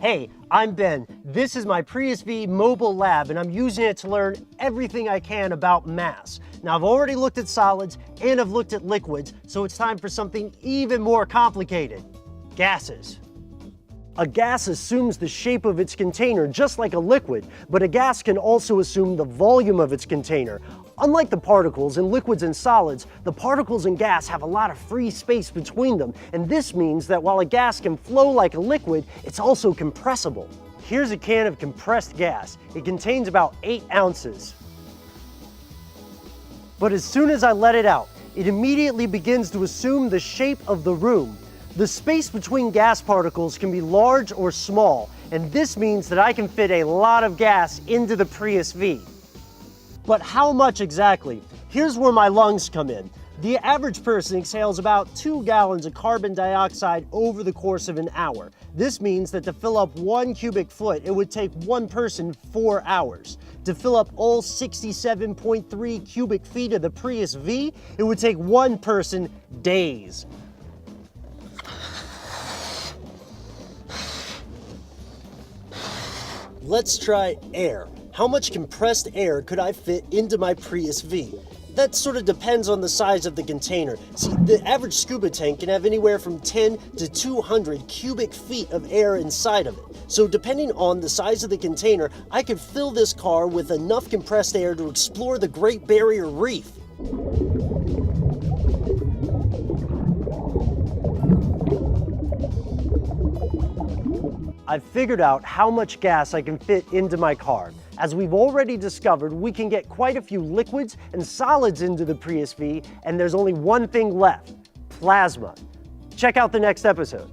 Hey, I'm Ben. This is my Prius V mobile lab, and I'm using it to learn everything I can about mass. Now, I've already looked at solids and I've looked at liquids, so it's time for something even more complicated: gases. A gas assumes the shape of its container just like a liquid, but a gas can also assume the volume of its container. Unlike the particles in liquids and solids, the particles in gas have a lot of free space between them, and this means that while a gas can flow like a liquid, it's also compressible. Here's a can of compressed gas. It contains about 8 ounces. But as soon as I let it out, it immediately begins to assume the shape of the room. The space between gas particles can be large or small, and this means that I can fit a lot of gas into the Prius V. But how much exactly? Here's where my lungs come in. The average person exhales about 2 gallons of carbon dioxide over the course of an hour. This means that to fill up 1 cubic foot, it would take one person 4 hours. To fill up all 67.3 cubic feet of the Prius V, it would take one person days. Let's try air. How much compressed air could I fit into my Prius V? That sort of depends on the size of the container. See, the average scuba tank can have anywhere from 10 to 200 cubic feet of air inside of it. So depending on the size of the container, I could fill this car with enough compressed air to explore the Great Barrier Reef. I've figured out how much gas I can fit into my car. As we've already discovered, we can get quite a few liquids and solids into the Prius V, and there's only one thing left: plasma. Check out the next episode.